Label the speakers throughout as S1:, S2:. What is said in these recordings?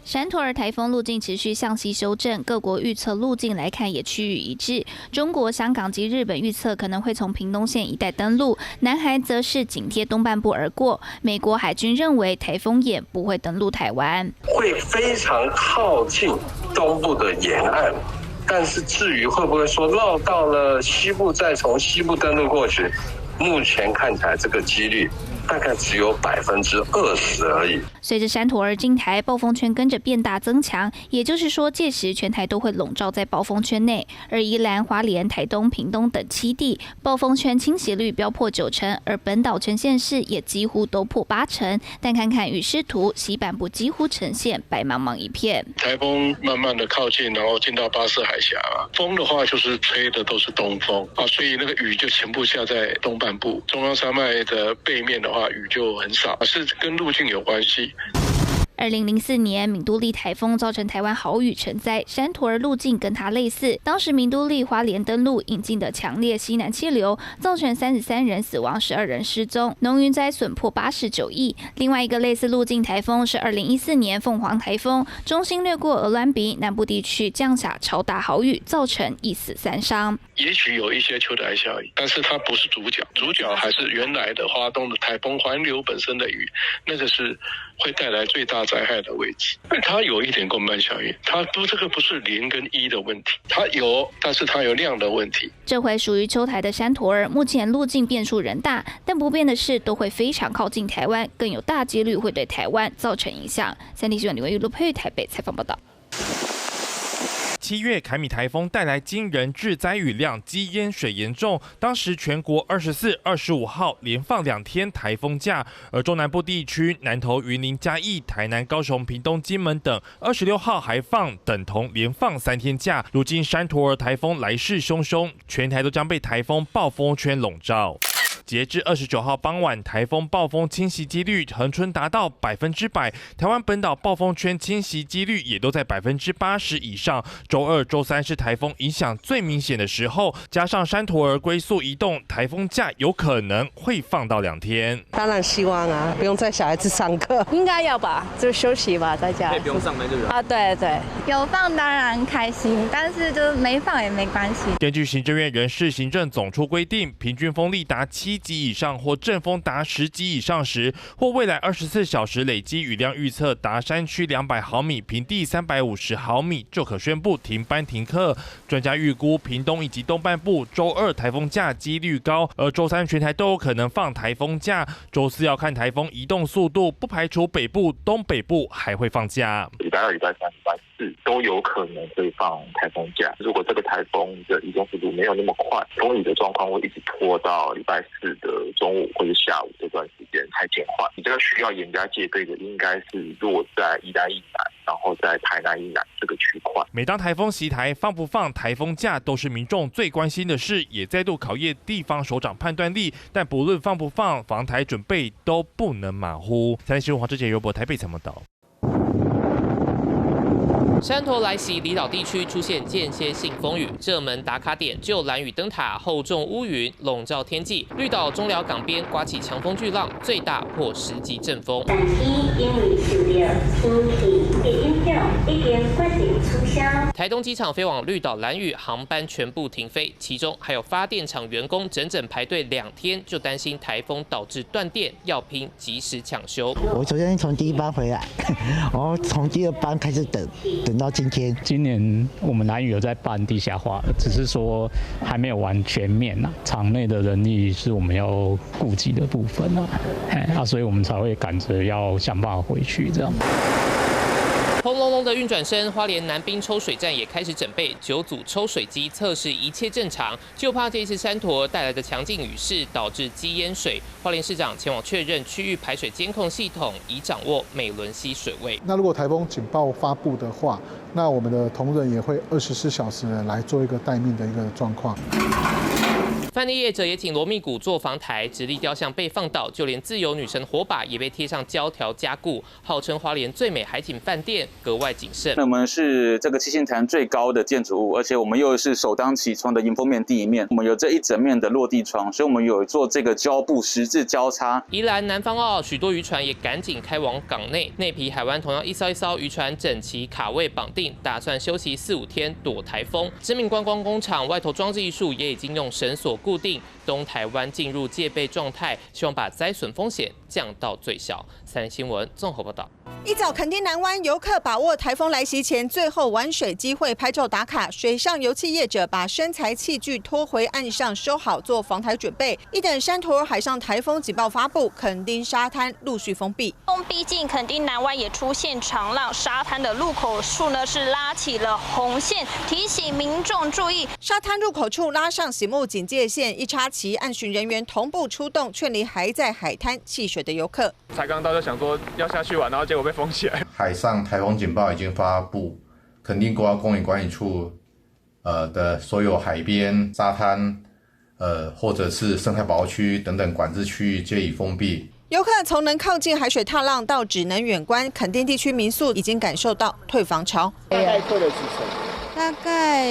S1: 山陀儿台风路径持续向西修正，各国预测路径来看也趋于一致。中国、香港及日本预测可能会从屏东县一带登陆，南韩则是紧贴东半部而过。美国海军认为台风眼不会登陆台湾，
S2: 会非常靠近东部的沿岸。但是至于会不会说绕到了西部，再从西部登陆过去，目前看起来这个几率大概只有20%而已。
S1: 随着山陀儿进台，暴风圈跟着变大增强，也就是说，届时全台都会笼罩在暴风圈内。而宜兰、花莲、台东、屏东等7地，暴风圈侵袭率飙破90%，而本岛全县市也几乎都破80%。但看看雨势图，西半部几乎呈现白茫茫一片。
S3: 台风慢慢的靠近，然后进到巴士海峡，风的话就是吹的都是东风啊，所以那个雨就全部下在东半部。中央山脉的背面的话，雨就很少，是跟路径有关系。
S1: 2004年敏都利台风造成台湾豪雨成灾，山陀儿路径跟它类似。当时敏都利花莲登陆引进的强烈西南气流，造成33人死亡，12人失踪，农渔灾损破89亿。另外一个类似路径台风是2014年凤凰台风，中心掠过鹅銮鼻，南部地区降下超大豪雨，造成1死3伤。
S3: 也许有一些秋台效应，但是它不是主角，主角还是原来的花东的台风环流本身的雨，那个是会带来最大灾害的位置。它有一点共伴效应，这个不是0跟1的问题，它有，但是它有量的问题。
S1: 这回属于秋台的山陀儿，目前路径变数仍大，但不变的是都会非常靠近台湾，更有大几率会对台湾造成影响。3立新闻李文玉、陆佩玉台北采访报道。
S4: 7月凯米台风带来惊人致灾雨量，积淹水严重。当时全国24、25号连放2天台风假，而中南部地区南投、云林、嘉义、台南、高雄、屏东、金门等26号还放等同连放3天假。如今山陀儿台风来势汹汹，全台都将被台风暴风圈笼罩。截至29号傍晚，台风暴风侵袭几率恒春达到100%，台湾本岛暴风圈侵袭几率也都在80%以上。周2、周3是台风影响最明显的时候，加上山陀儿龟速移动，台风假有可能会放到2天。
S5: 当然希望啊，不用载小孩子上课，
S6: 应该要吧，就休息吧，在家。
S7: 可以不用上班就有。
S6: 对对，有放当然开心，但是就没放也没关系。
S4: 根据行政院人事行政总处规定，平均风力达7级以上或阵风达10级以上时，或未来24小时累积雨量预测达山区200毫米、平地350毫米，就可宣布停班停课。专家预估，屏东以及东半部周2台风假几率高，而周3全台都有可能放台风假。周4要看台风移动速度，不排除北部、东北部还会放假。
S8: 礼拜2、礼拜3、礼拜4都有可能会放台风假。如果这个台风的移动速度没有那么快，风雨的状况会一直拖到礼拜4的中午或者下午这段时间才减缓。你这个需要严加戒备的，应该是落在宜兰以南，然后在台南以南这个区块。
S4: 每当台风袭台，放不放台风假都是民众最关心的事，也再度考验地方首长判断力。但不论放不放，防台准备都不能马虎。3立新闻黄志杰、尤博台北采访报道。
S9: 山陀来袭，离岛地区出现间歇性风雨，热门打卡点就兰屿灯塔，厚重乌云笼罩天际。绿岛中寮港边刮起强风巨浪，最大破10级阵风。
S10: 但是因为受到天气的影响，已经决定取消。
S9: 台东机场飞往绿岛兰屿航班全部停飞，其中还有发电厂员工整整排队2天，就担心台风导致断电，要拼及时抢修。
S11: 我昨天从第1班回来，然后从第2班开始等到今天。
S12: 今年我们兰屿有在办地下化，只是说还没有完全面呐。场内的人力是我们要顾及的部分所以我们才会赶着要想办法回去这样。
S9: 轰隆隆的运转声，花莲南滨抽水站也开始准备9组抽水机测试一切正常，就怕这次山陀带来的强劲雨势导致积淹水。花莲市长前往确认区域排水监控系统，以掌握美仑溪水位。
S13: 那如果台风警报发布的话，那我们的同仁也会24小时来做一个待命的一个状况。
S9: 饭店业者也请罗密谷做防台，直立雕像被放倒，就连自由女神火把也被贴上胶条加固，号称花莲最美海景饭店，格外谨慎。
S7: 那我们是这个七星潭最高的建筑物，而且我们又是首当其冲的迎风面第一面，我们有这一整面的落地窗，所以我们有做这个胶布十字交叉。
S9: 宜兰南方澳许多渔船也赶紧开往港内，内皮海湾同样一艘一艘渔船整齐卡位绑定，打算休息4-5天躲台风。知名观光工厂外头装置艺术也已经用绳索固定，东台湾进入戒备状态，希望把灾损风险降到最小。三立新闻综合报道。
S14: 一早垦丁南湾游客把握台风来袭前最后玩水机会拍照打卡，水上油气业者把生财器具拖回岸上收好做防台准备。一等山陀海上台风警报发布，垦丁沙滩陆续封闭。
S15: 风逼近，垦丁南湾也出现长浪，沙滩的入口处呢是拉起了红线，提醒民众注意。
S14: 沙滩入口处拉上醒目警戒线，一插旗，岸巡人员同步出动，劝离还在海滩戏水的游客。
S16: 才刚到就想说要下去玩，然后结果被封起来。
S17: 海上台风警报已经发布，垦丁国家公园管理处的所有海边、沙滩或者是生态保护区等等管制区域皆已封闭。
S14: 游客从能靠近海水踏浪到只能远观，垦丁地区民宿已经感受到退房潮。
S18: 大概退了几成？
S19: 大概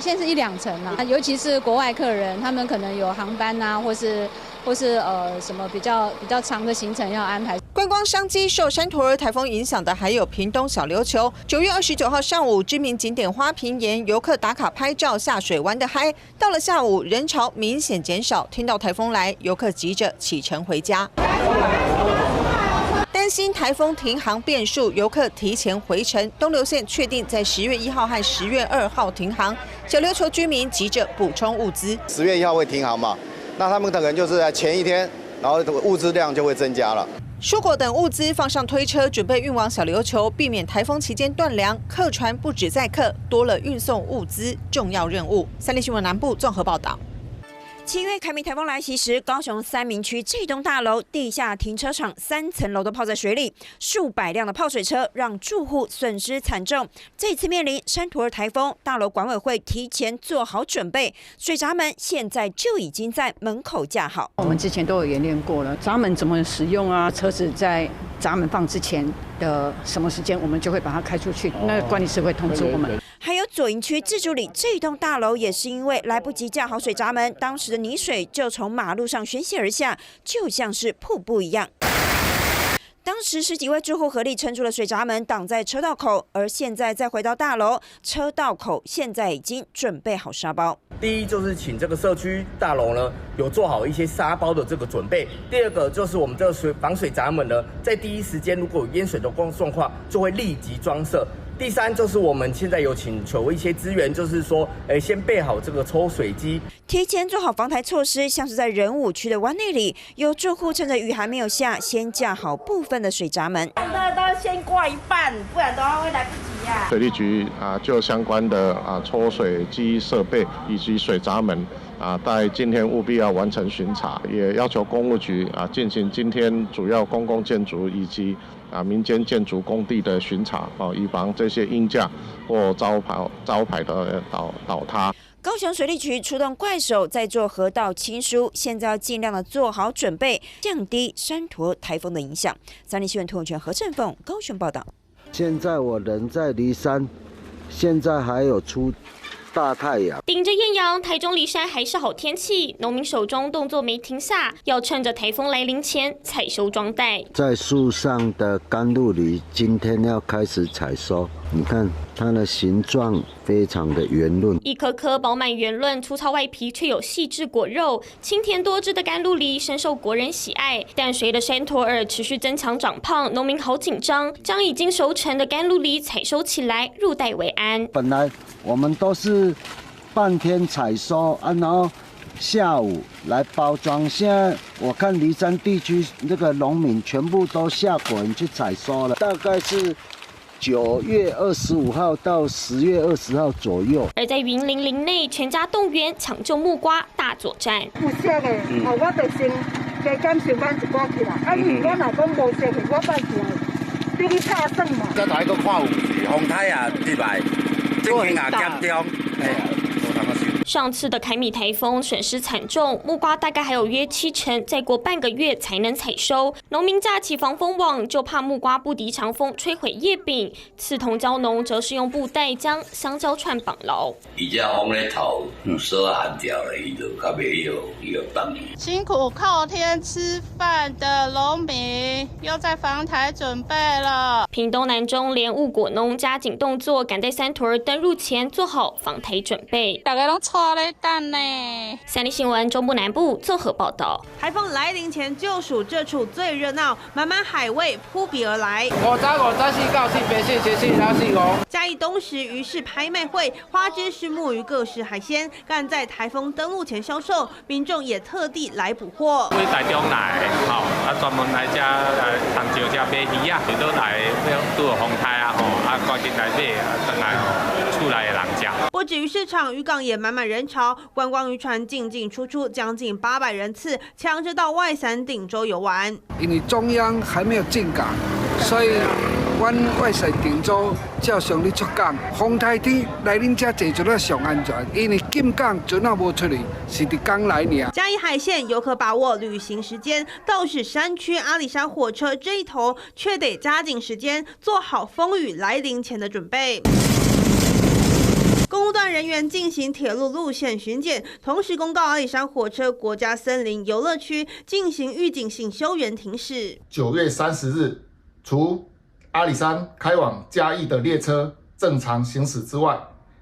S19: 现在是1-2成啊，尤其是国外客人，他们可能有航班啊，或是什么比较长的行程要安排。
S14: 观光商机受山陀儿台风影响的还有屏东小琉球。9月29号上午，知名景点花瓶岩游客打卡拍照下水玩得嗨。到了下午，人潮明显减少，听到台风来，游客急着启程回家。担心台风停航变数，游客提前回程。东流线确定在10月1号和10月2号停航，小琉球居民急着补充物资。
S20: 10月1号会停航嘛？那他们可能就是在前一天，然后物资量就会增加了。
S14: 蔬果等物资放上推车，准备运往小琉球，避免台风期间断粮。客船不止载客，多了运送物资重要任务。三立新闻南部综合报道。7月凯米台风来袭时，高雄三民区这栋大楼地下停车场3层楼都泡在水里，数百辆的泡水车让住户损失惨重。这次面临山陀儿台风，大楼管委会提前做好准备，水闸门现在就已经在门口架好。
S21: 我们之前都有演练过了，闸门怎么使用啊？车子在闸门放之前的什么时间，我们就会把它开出去，那个管理师会通知我们。
S14: 还有左营区自助里这栋大楼也是因为来不及架好水闸门，当时的泥水就从马路上宣泄而下，就像是瀑布一样。当时10几位住户合力撑住了水闸门，挡在车道口，而现在再回到大楼，车道口现在已经准备好沙包。
S22: 第一就是请这个社区大楼呢有做好一些沙包的这个准备。第二个就是我们这个防水闸门呢，在第一时间如果有淹水的状况，就会立即装设。第三就是我们现在有请求一些资源，就是说，先备好这个抽水机，
S14: 提前做好防台措施。像是在仁武区的湾内里，有住户趁着雨还没有下，先架好部分的水闸门。
S23: 都先挂一半，不然的话会来不及呀。
S3: 水利局就相关的抽水机设备以及水闸门在今天务必要完成巡查，也要求公务局进行今天主要公共建筑以及民间建筑工地的巡查，以防这些鹰架或招牌的倒塌。
S14: 高雄水利局出动怪手在做河道清疏，现在要尽量的做好准备，降低山陀台风的影响。三立新闻涂永全、何振凤高雄报道。
S24: 现在我人在梨山，现在还有出大太阳，
S25: 顶着艳阳，台中梨山还是好天气。农民手中动作没停下，要趁着台风来临前采收装袋。
S24: 在树上的甘露梨今天要开始采收，你看它的形状非常的圆润，
S25: 一颗颗饱满圆润，粗糙外皮却有细致果肉，清甜多汁的甘露梨深受国人喜爱。但随着山陀儿持续增强长胖，农民好紧张，将已经熟成的甘露梨采收起来，入袋为安。
S24: 本来我们都是半天采收然后下午来包装。现在我看梨山地区这个农民全部都下滚去采收了，大概是9月25号到10月20号左右。
S25: 而在云林林内，全家动员抢救木瓜大作战。
S23: 有熟的，我就先加减上班一寡起来。如果若讲无熟的，我拜托你去炒算嘛。
S26: 再来个看有风台跌来，正经减中，无通个收。
S25: 上次的凯米台风损失惨重，木瓜大概还有约70%，再过半个月才能采收。农民架起防风网，就怕木瓜不敌强风摧毁叶柄。刺桐蕉农则是用布袋将香蕉串绑牢。
S1: 伊只风咧头，锁hand掉了，伊就较袂有放伊。
S2: 辛苦靠天吃饭的农民又在防台准备了。
S25: 屏东南中连雾果农加紧动作，赶在山图儿登入前做好防台准备。
S2: 大家都错咧等呢。
S25: 三立新闻中部南部综合报道。
S14: 台风来临前就属这处最热闹，满满海味扑鼻而来。
S5: 5早4、9、10、8、4、7、8、45。
S14: 嘉义东石鱼市拍卖会，花枝是木鱼各式海鲜，赶在台风登陆前销售，民众也特地来补货。
S6: 为台中来，专门来这杭州这买鱼啊，许多来拄有风台啊，赶紧来买，等来厝内的人吃。
S14: 不止鱼市场，渔港也满满人潮，观光渔船进进出出，将近800人次，抢着到外伞顶洲游玩。
S18: 因为中央还没有进港，所以阮外省顶洲照常咧出港。风台天来恁遮坐船上安全，因为进港船也无出去，是伫港来尔。
S14: 嘉义海线游客把握旅行时间，倒是山区阿里山火车这一头，却得加紧时间，做好风雨来临前的准备。公路段人员进行铁路路线巡检，同时公告阿里山火车国家森林游乐区进行预警性休园停驶。
S26: 9月30日，除阿里山开往嘉义的列车正常行驶之外，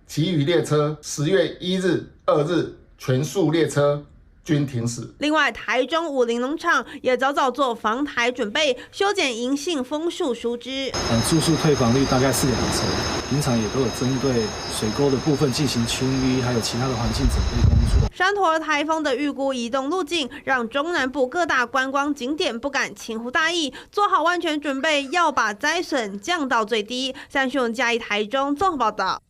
S26: 其余列车10月1日、2日全数列车均停驶。
S14: 另外，台中武林农场也早早做防台准备，修剪银杏枫树疏枝。
S27: 住宿退房率大概是2成，平常也都有针对水沟的部分进行清淤，还有其他的环境准备工作。
S14: 山陀儿台风的预估移动路径，让中南部各大观光景点不敢轻忽大意，做好万全准备，要把灾损降到最低。三讯嘉义台中综合报道。